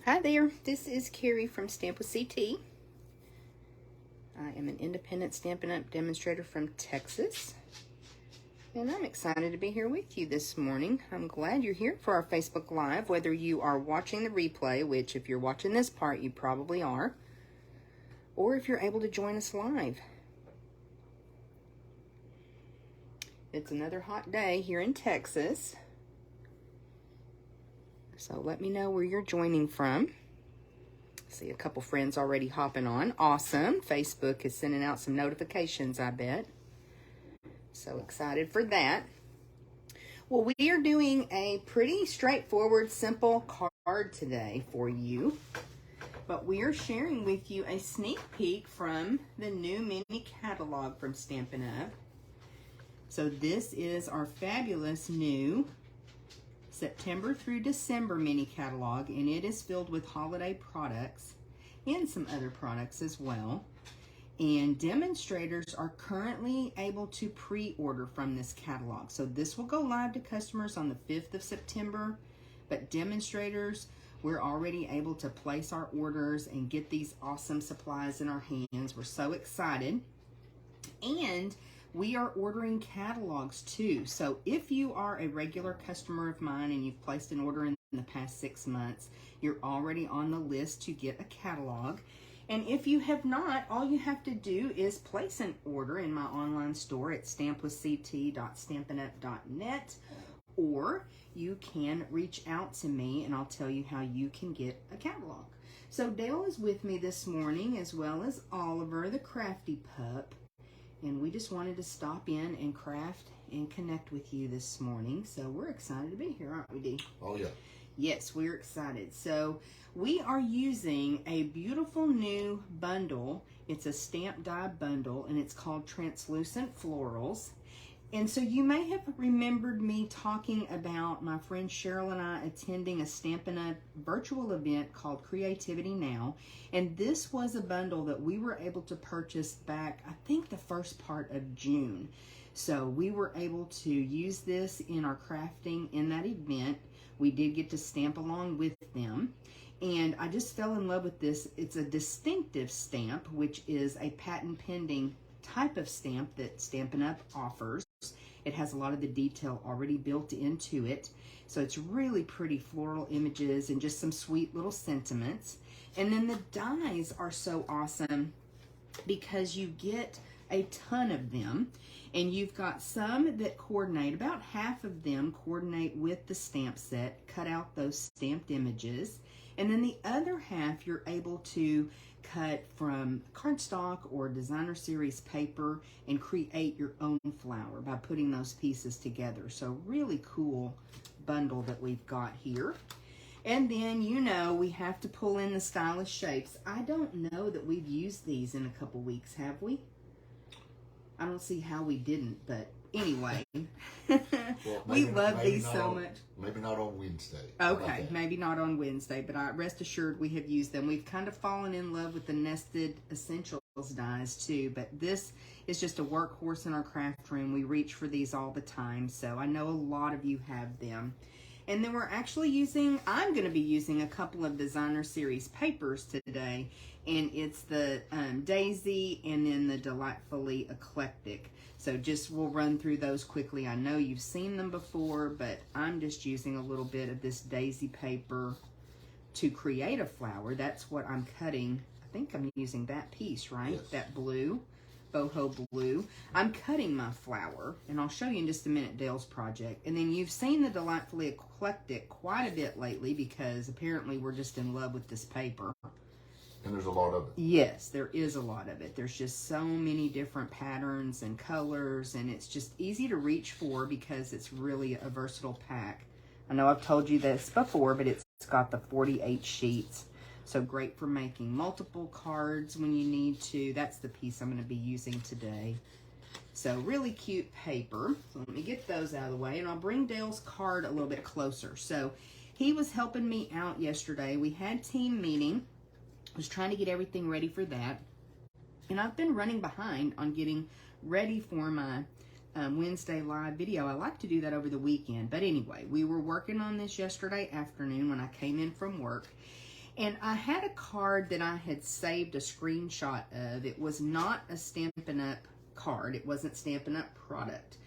Hi there, this is Carrie from Stamp with CT. I am an independent Stampin' Up! Demonstrator from Texas. And I'm excited to be here with you this morning. I'm glad you're here for our Facebook Live, whether you are watching the replay, which if you're watching this part, you probably are, or if you're able to join us live. It's another hot day here in Texas. So let me know where you're joining from. See a couple friends already hopping on. Awesome. Facebook is sending out some notifications, I bet. So excited for that. Well, we are doing a pretty straightforward, simple card today for you. But we are sharing with you a sneak peek from the new mini catalog from Stampin' Up! So this is our fabulous new September through December mini catalog, and it is filled with holiday products and some other products as well. And demonstrators are currently able to pre-order from this catalog. So this will go live to customers on the 5th of September, but demonstrators, we're already able to place our orders and get these awesome supplies in our hands. We're so excited. And we are ordering catalogs too. So if you are a regular customer of mine and you've placed an order in the past 6 months, you're already on the list to get a catalog. And if you have not, all you have to do is place an order in my online store at stampwithct.Stampin.net, or you can reach out to me and I'll tell you how you can get a catalog. So Dale is with me this morning, as well as Oliver, the crafty pup. And we just wanted to stop in and craft and connect with you this morning. So we're excited to be here, aren't we, Dee? Oh, yeah. Yes, we're excited. So we are using a beautiful new bundle. It's a stamp die bundle, and it's called Translucevt Florals. And so you may have remembered me talking about my friend Cheryl and I attending a Stampin' Up! Virtual event called Creativity Now. And this was a bundle that we were able to purchase back, I think, the first part of June. So we were able to use this in our crafting in that event. We did get to stamp along with them. And I just fell in love with this. It's a distinctive stamp, which is a patent pending type of stamp that Stampin' Up! Offers. It has a lot of the detail already built into it. So it's really pretty floral images and just some sweet little sentiments. And then the dies are so awesome because you get a ton of them. And you've got some that coordinate, about half of them coordinate with the stamp set, cut out those stamped images. And then the other half you're able to cut from cardstock or designer series paper and create your own flower by putting those pieces together. So really cool bundle that we've got here. And then, you know, we have to pull in the stylish shapes. I don't know that we've used these in a couple weeks, have we? I don't see how we didn't, but anyway. Well, we love these so much. Maybe not on Wednesday. Okay, maybe not on Wednesday, but rest assured we have used them. We've kind of fallen in love with the nested essentials dies too, but this is just a workhorse in our craft room. We reach for these all the time, so I know a lot of you have them. And then we're actually I'm going to be using a couple of designer series papers today, and it's the Daisy and then the Delightfully Eclectic. So we'll run through those quickly. I know you've seen them before, but I'm just using a little bit of this Daisy paper to create a flower. That's what I'm cutting. I think I'm using that piece, right? Yes. That blue, Boho blue. I'm cutting my flower, and I'll show you in just a minute Dale's project. And then you've seen the Delightfully Eclectic quite a bit lately because apparently we're just in love with this paper. And there's a lot of it. Yes, there is a lot of it. There's just so many different patterns and colors, and it's just easy to reach for because it's really a versatile pack. I know I've told you this before, but it's got the 48 sheets. So great for making multiple cards when you need to. That's the piece I'm going to be using today. So really cute paper. So let me get those out of the way, and I'll bring Dale's card a little bit closer. So he was helping me out yesterday. We had team meeting. Was trying to get everything ready for that, and I've been running behind on getting ready for my Wednesday live video. I like to do that over the weekend, but anyway, we were working on this yesterday afternoon when I came in from work, And I had a card that I had saved a screenshot of. It was not a Stampin' Up card. It wasn't Stampin' Up product.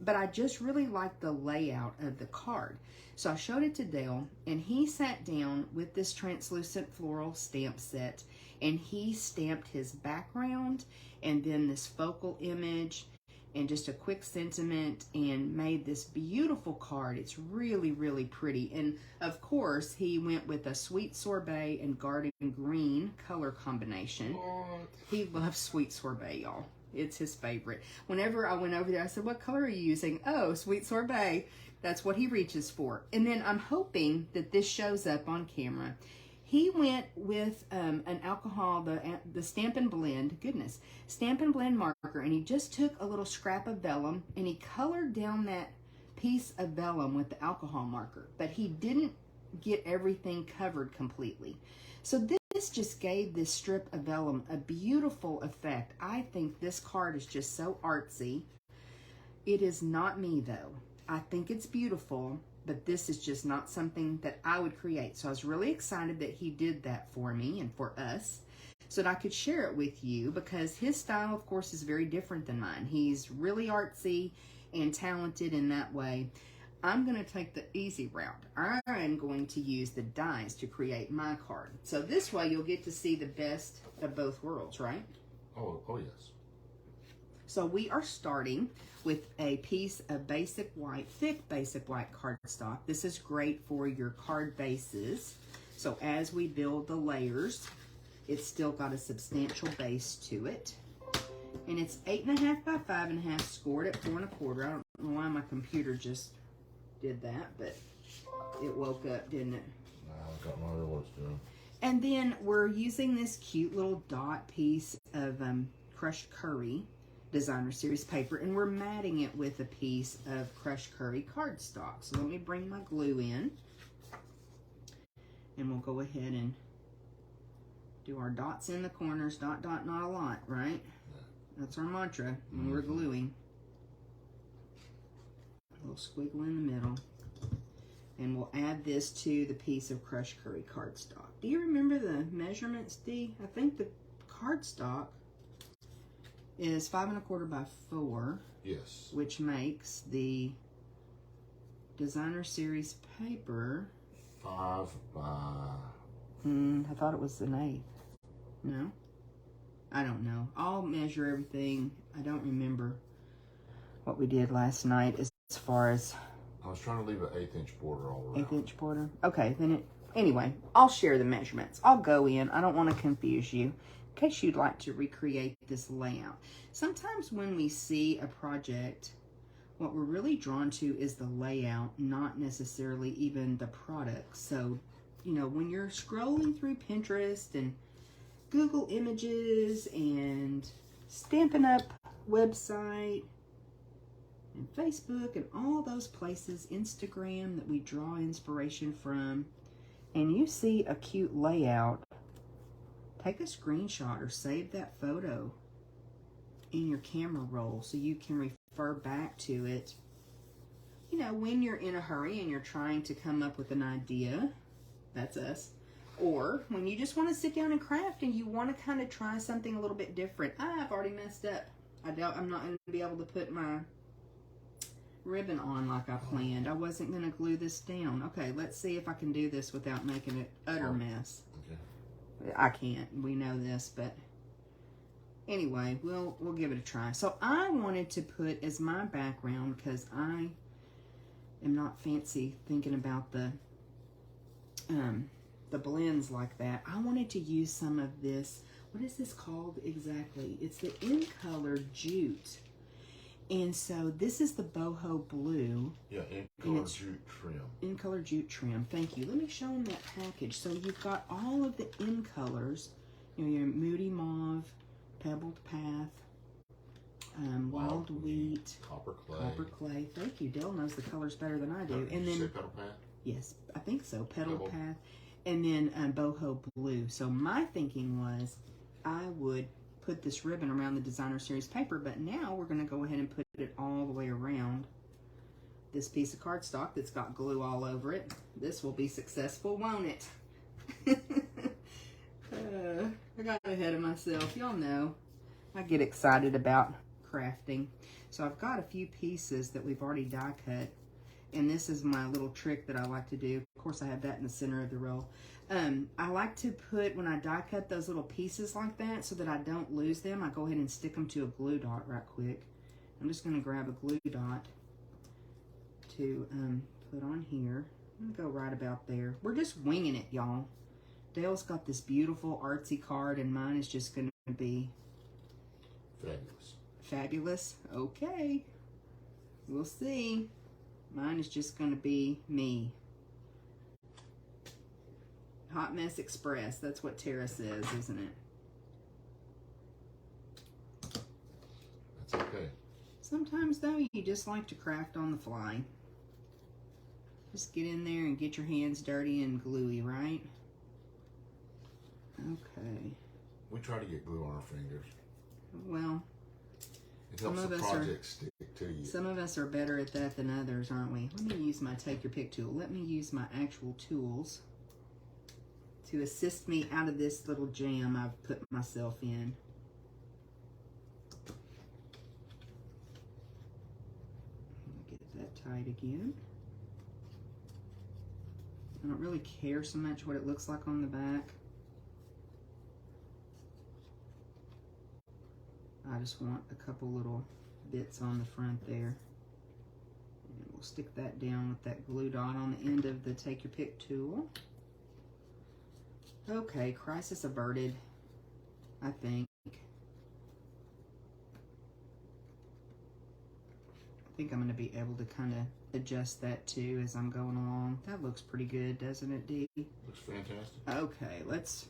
But I just really liked the layout of the card. So I showed it to Dale, and he sat down with this translucent floral stamp set, and he stamped his background and then this focal image and just a quick sentiment and made this beautiful card. It's really, really pretty. And of course, he went with a sweet sorbet and garden green color combination. What? He loves sweet sorbet, y'all. It's his favorite. Whenever I went over there, I said, what color are you using? Oh, sweet sorbet. That's what he reaches for. And then I'm hoping that this shows up on camera. He went with an alcohol, the Stampin' Blend, goodness, Stampin' Blend marker, and he just took a little scrap of vellum and he colored down that piece of vellum with the alcohol marker, but he didn't get everything covered completely. So this just gave this strip of vellum a beautiful effect. I think this card is just so artsy. It is not me though. I think it's beautiful, but this is just not something that I would create. So I was really excited that he did that for me and for us so that I could share it with you, because his style, of course, is very different than mine. He's really artsy and talented in that way. I'm going to take the easy route. I'm going to use the dies to create my card. So this way you'll get to see the best of both worlds, right? Oh yes. So we are starting with a piece of basic white, thick basic white cardstock. This is great for your card bases. So as we build the layers, it's still got a substantial base to it. And it's 8.5 by 5.5, scored at 4 1/4. I don't know why my computer just did that, but it woke up, didn't it? I got my other ones doing. And then we're using this cute little dot piece of crushed curry designer series paper, and we're matting it with a piece of crushed curry cardstock. So let me bring my glue in, and we'll go ahead and do our dots in the corners. Dot, dot, not a lot, right? That's our mantra when we're gluing. A little squiggle in the middle. And we'll add this to the piece of crushed curry cardstock. Do you remember the measurements, Dee? I think the cardstock is 5 1/4 by 4. Yes. Which makes the designer series paper 5 by... I thought it was an 1/8. No? I don't know. I'll measure everything. I don't remember what we did last night as far as... I was trying to leave an 1/8" border all around. 1/8 border? Okay, then anyway, I'll share the measurements. I'll go in. I don't want to confuse you in case you'd like to recreate this layout. Sometimes when we see a project, what we're really drawn to is the layout, not necessarily even the product. So, you know, when you're scrolling through Pinterest and Google Images and Stampin' Up website and Facebook and all those places, Instagram, that we draw inspiration from, and you see a cute layout, take a screenshot or save that photo in your camera roll so you can refer back to it, you know, when you're in a hurry and you're trying to come up with an idea. That's us. Or when you just want to sit down and craft and you want to kind of try something a little bit different. I've already messed up. I'm not going to be able to put my ribbon on like I planned. I wasn't going to glue this down. Okay, let's see if I can do this without making it utter mess. Okay. I can't. We know this, but anyway, we'll give it a try. So I wanted to put as my background, because I am not fancy thinking about the blends like that. I wanted to use some of this. What is this called exactly? It's the In Color Jute. And so this is the Boho blue. Yeah, In Color Jute trim. In Color Jute trim. Thank you. Let me show them that package. So you've got all of the in colors. You know, your Moody Mauve, Pebbled Path, Wild Wheat, Copper Clay. Copper Clay. Thank you. Dale knows the colors better than I do. And then Petal Path? Yes, I think so. Petal Path. And then Boho blue. So my thinking was I would put this ribbon around the designer series paper, but now we're going to go ahead and put it all the way around this piece of cardstock that's got glue all over it. This will be successful, won't it? I got ahead of myself. Y'all know I get excited about crafting. So I've got a few pieces that we've already die cut. And this is my little trick that I like to do. Of course, I have that in the center of the roll. I like to put, when I die cut those little pieces like that so that I don't lose them, I go ahead and stick them to a glue dot right quick. I'm just going to grab a glue dot to put on here. I'm going to go right about there. We're just winging it, y'all. Dale's got this beautiful artsy card, and mine is just going to be fabulous. Fabulous? Okay. We'll see. Mine is just going to be me. Hot Mess Express. That's what Tara says, isn't it? That's okay. Sometimes, though, you just like to craft on the fly. Just get in there and get your hands dirty and gluey, right? Okay. We try to get glue on our fingers. Well, it helps the project stick to you. Some of us are better at that than others, aren't we? Let me use my Take Your Pick tool. Let me use my actual tools to assist me out of this little jam I've put myself in. Get that tight again. I don't really care so much what it looks like on the back. I just want a couple little bits on the front there. And we'll stick that down with that glue dot on the end of the Take Your Pick tool. Okay, crisis averted, I think. I think I'm going to be able to kind of adjust that too as I'm going along. That looks pretty good, doesn't it, Dee? Looks fantastic. Okay, let's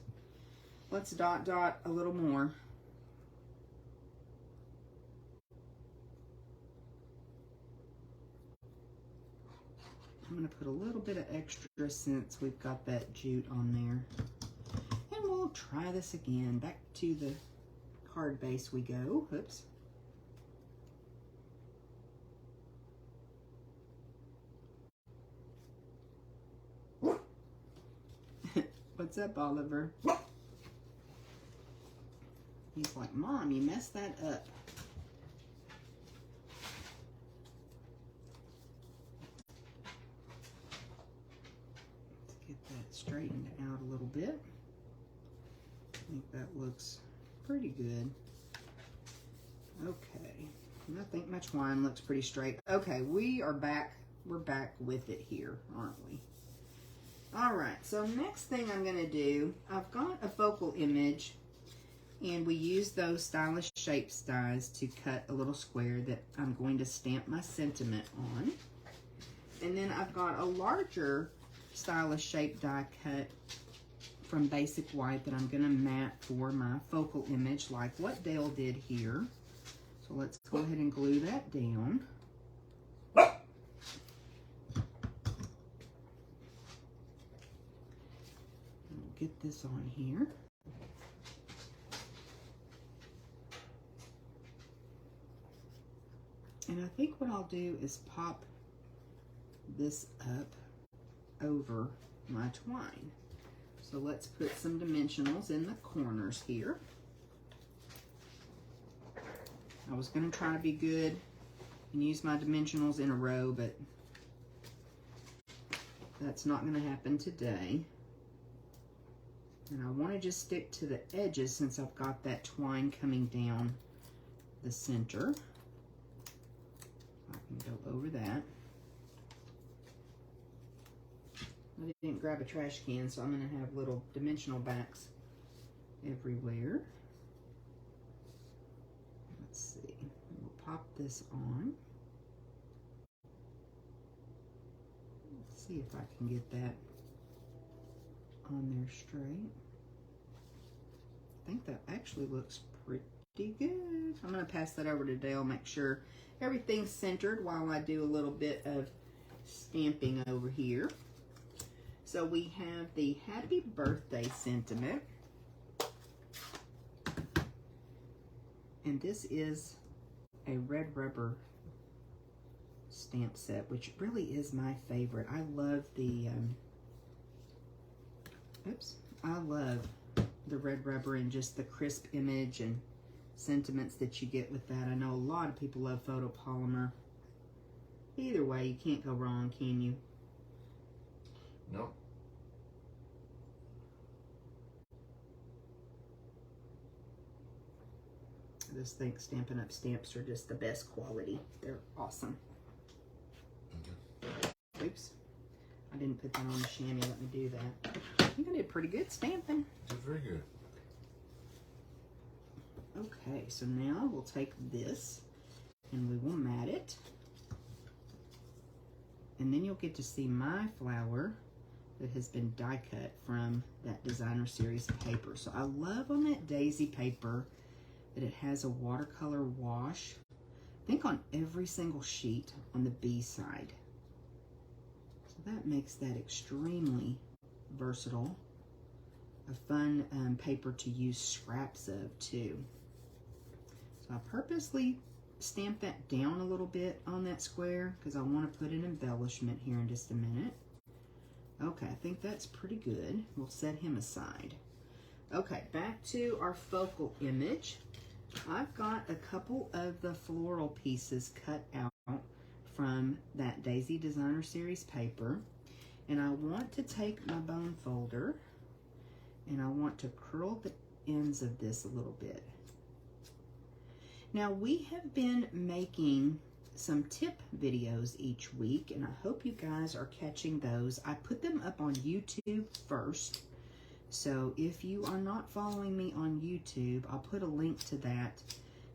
dot a little more. I'm going to put a little bit of extra since we've got that jute on there. And we'll try this again. Back to the card base we go. Oops. What's up, Oliver? He's like, Mom, you messed that up. Straightened out a little bit. I think that looks pretty good. Okay, and I think my twine looks pretty straight. Okay, we are back. We're back with it here, aren't we? All right, so next thing I'm going to do, I've got a focal image, and we use those stylish shapes dies to cut a little square that I'm going to stamp my sentiment on. And then I've got a larger stylish shape die cut from Basic White that I'm going to mat for my focal image like what Dale did here. So let's go ahead and glue that down. We'll get this on here. And I think what I'll do is pop this up over my twine. So let's put some dimensionals in the corners here. I was going to try to be good and use my dimensionals in a row, but that's not going to happen today. And I want to just stick to the edges since I've got that twine coming down the center. I can go over that. I didn't grab a trash can, so I'm going to have little dimensional backs everywhere. Let's see. We'll pop this on. Let's see if I can get that on there straight. I think that actually looks pretty good. I'm going to pass that over to Dale, make sure everything's centered while I do a little bit of stamping over here. So we have the Happy Birthday sentiment. And this is a red rubber stamp set, which really is my favorite. I love the, I love the red rubber and just the crisp image and sentiments that you get with that. I know a lot of people love photopolymer. Either way, you can't go wrong, can you? No. I just think Stampin' Up! Stamps are just the best quality. They're awesome. Oops. I didn't put that on the chamois. Let me do that. I think I did pretty good stamping. That's very good. Okay, so now we'll take this and we will mat it. And then you'll get to see my flower that has been die cut from that designer series paper. So I love on that daisy paper that it has a watercolor wash. I think on every single sheet on the B side. So that makes that extremely versatile. A fun paper to use scraps of too. So I purposely stamped that down a little bit on that square because I want to put an embellishment here in just a minute. Okay, I think that's pretty good. We'll set him aside. Okay, back to our focal image. I've got a couple of the floral pieces cut out from that Daisy Designer Series paper, and I want to take my bone folder and I want to curl the ends of this a little bit. Now we have been making some tip videos each week, and I hope you guys are catching those. I put them up on YouTube first. So if you are not following me on YouTube, I'll put a link to that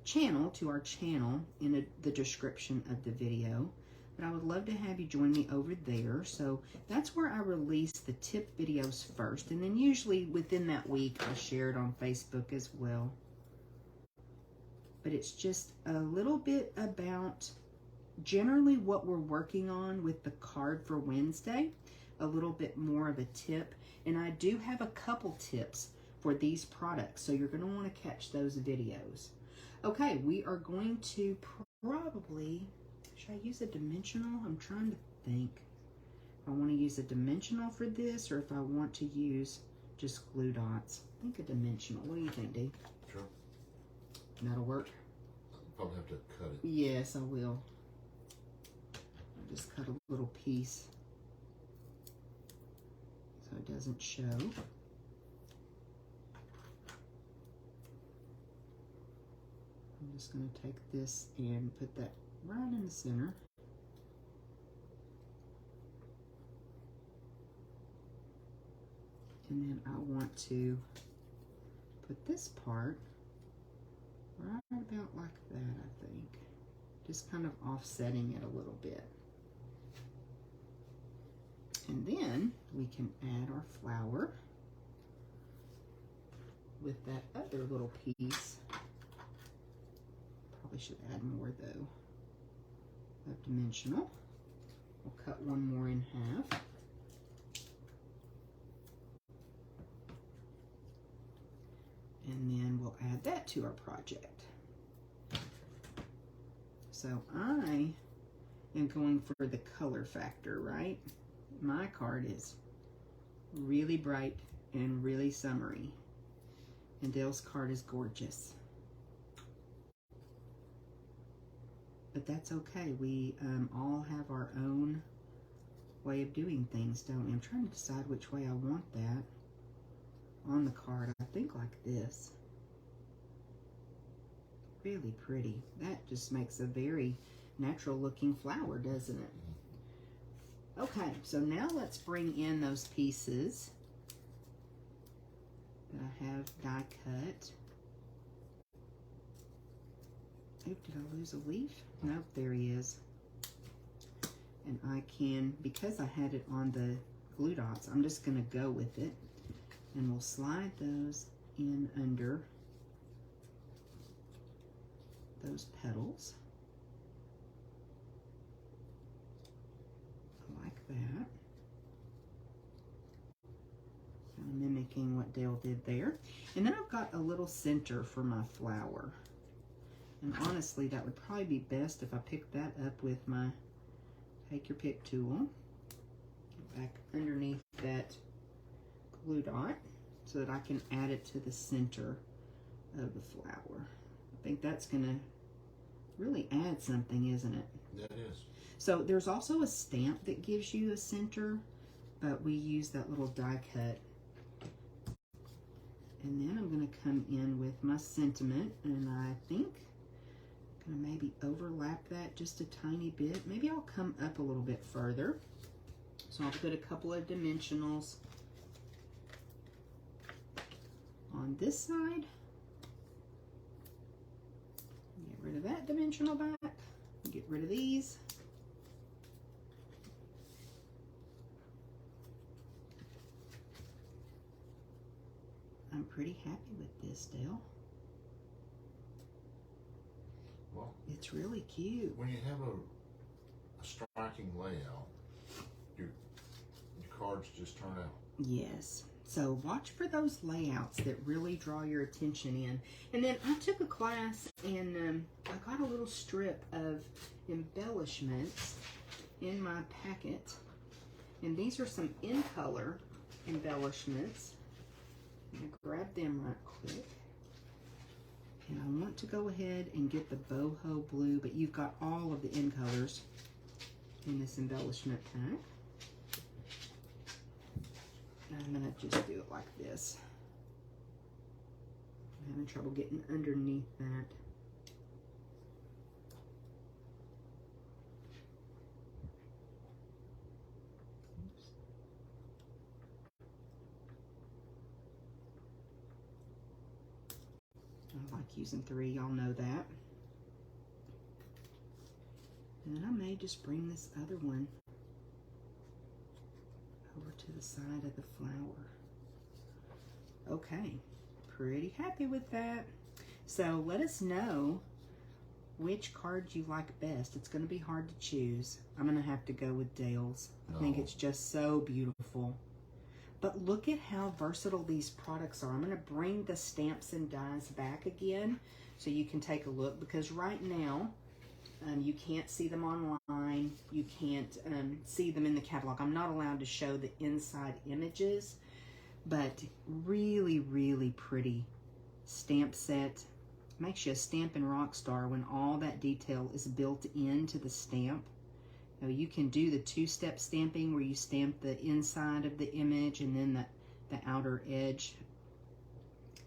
channel, to our channel, in the description of the video. But I would love to have you join me over there. So that's where I release the tip videos first. And then usually within that week, I share it on Facebook as well. But it's just a little bit about generally what we're working on with the card for Wednesday. A little bit more of a tip. And I do have a couple tips for these products, so you're going to want to catch those videos. Okay, we are going to probably, should I use a dimensional? I'm trying to think if I want to use a dimensional for this or if I want to use just glue dots. I think a dimensional. What do you think, Dee? Sure. That'll work? Probably have to cut it. Yes, I will. I'll just cut a little piece so it doesn't show. I'm just going to take this and put that right in the center. And then I want to put this part right about like that, I think. Just kind of offsetting it a little bit. And then we can add our flower with that other little piece. Probably should add more though of dimensional. We'll cut one more in half. And then we'll add that to our project. So I am going for the color factor, right? My card is really bright and really summery. And Dale's card is gorgeous. But that's okay. We all have our own way of doing things, don't we? I'm trying to decide which way I want that on the card. I think like this. Really pretty. That just makes a very natural looking flower, doesn't it? Okay, so now let's bring in those pieces that I have die cut. Oh, did I lose a leaf? Nope, there he is. And I can, because I had it on the glue dots, I'm just going to go with it. And we'll slide those in under those petals. Like that. Kind of mimicking what Dale did there. And then I've got a little center for my flower. And honestly, that would probably be best if I picked that up with my take your pick tool. Get back underneath that glue dot. so that I can add it to the center of the flower. I think that's gonna really add something, isn't it? That is. So there's also a stamp that gives you a center, but we use that little die cut. And then I'm gonna come in with my sentiment, and I think I'm gonna maybe overlap that just a tiny bit. Maybe I'll come up a little bit further. So I'll put a couple of dimensionals on this side. Get rid of that dimensional back. Get rid of these. I'm pretty happy with this, Dale. Well, it's really cute. When you have a striking layout, your cards just turn out. Yes. So watch for those layouts that really draw your attention in. And then I took a class and I got a little strip of embellishments in my packet. And these are some in color embellishments. I'm going to grab them right quick. And I want to go ahead and get the boho blue, but you've got all of the in colors in this embellishment pack. I'm going to just do it like this. I'm having trouble getting underneath that. Oops. I like using 3, y'all know that. And then I may just bring this other one over to the side of the flower. Okay, pretty happy with that. So let us know which card you like best. It's going to be hard to choose. I'm going to have to go with Dale's. I think it's just so beautiful. But look at how versatile these products are. I'm going to bring the stamps and dies back again so you can take a look, because right now you can't see them online. You can't see them in the catalog. I'm not allowed to show the inside images, but really, really pretty stamp set. Makes you a Stanpin rock star when all that detail is built into the stamp. Now you can do the 2-step stamping where you stamp the inside of the image and then the outer edge.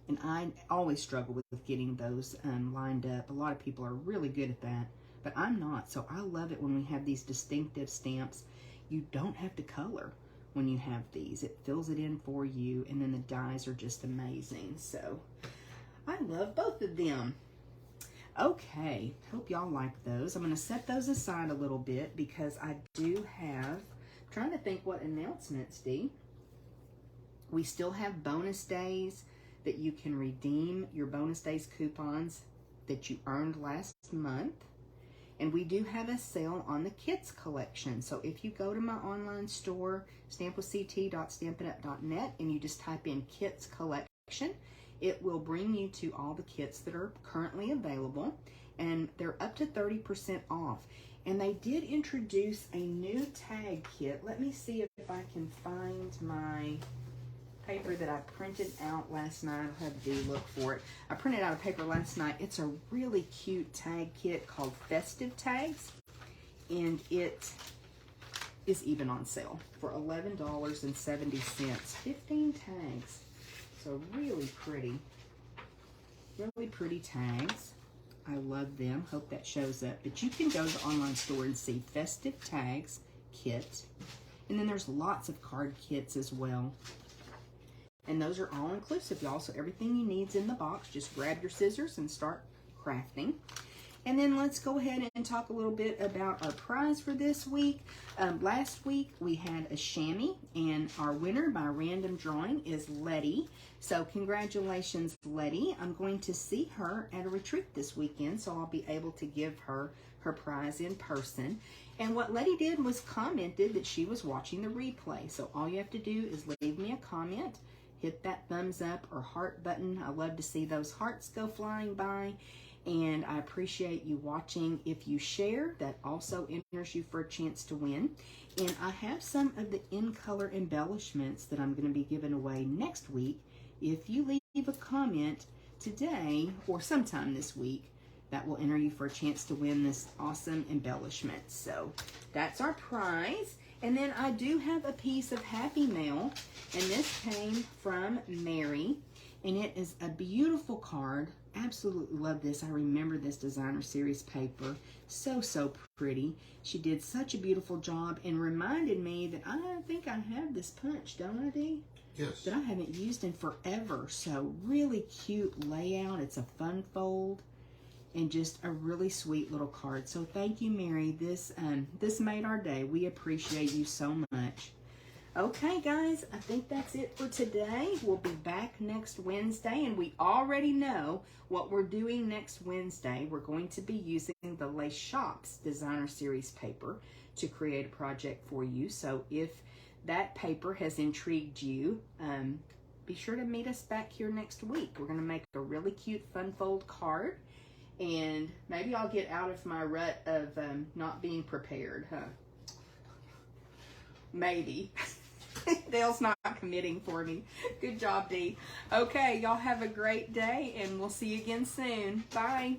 And I always struggle with getting those lined up. A lot of people are really good at that, but I'm not. So I love it when we have these distinctive stamps. You don't have to color when you have these. It fills it in for you, and then the dies are just amazing. So I love both of them. Okay, hope y'all like those. I'm going to set those aside a little bit because I do have, I'm trying to think what announcements, Dee. We still have bonus days that you can redeem your bonus days coupons that you earned last month. And we do have a sale on the kits collection. So if you go to my online store, stampwithct.Stampin, and you just type in kits collection, it will bring you to all the kits that are currently available, and they're up to 30% off. And they did introduce a new tag kit. Let me see if I can find my paper that I printed out last night. I'll have Dee look for it. I printed out a paper last night. It's a really cute tag kit called Festive Tags, and it is even on sale for $11.70. 15 tags. So really pretty tags. I love them. Hope that shows up. But you can go to the online store and see Festive Tags kit. And then there's lots of card kits as well. And those are all inclusive, y'all. So everything you need is in the box. Just grab your scissors and start crafting. And then let's go ahead and talk a little bit about our prize for this week. Last week we had a chamois, and our winner by random drawing is Letty. So congratulations, Letty. I'm going to see her at a retreat this weekend, so I'll be able to give her her prize in person. And what Letty did was commented that she was watching the replay. So all you have to do is leave me a comment, hit that thumbs up or heart button. I love to see those hearts go flying by. And I appreciate you watching. If you share, that also enters you for a chance to win. And I have some of the in-color embellishments that I'm going to be giving away next week if you leave a comment today or sometime this week, that will enter you for a chance to win this awesome embellishment. So that's our prize. And then I do have a piece of Happy Mail, and this came from Mary, and it is a beautiful card. Absolutely love this. I remember this designer series paper. So, so pretty. She did such a beautiful job and reminded me that I think I have this punch, don't I, Dee? Yes. That I haven't used in forever. So really cute layout. It's a fun fold and just a really sweet little card. So thank you, Mary. This made our day. We appreciate you so much. Okay, guys, I think that's it for today. We'll be back next Wednesday, and we already know what we're doing next Wednesday. We're going to be using the Lace Shops Designer Series paper to create a project for you. So if that paper has intrigued you, be sure to meet us back here next week. We're going to make a really cute fun fold card, and maybe I'll get out of my rut of not being prepared, huh? Maybe. Dale's not committing for me. Good job, Dee. Okay, y'all have a great day, and we'll see you again soon. Bye.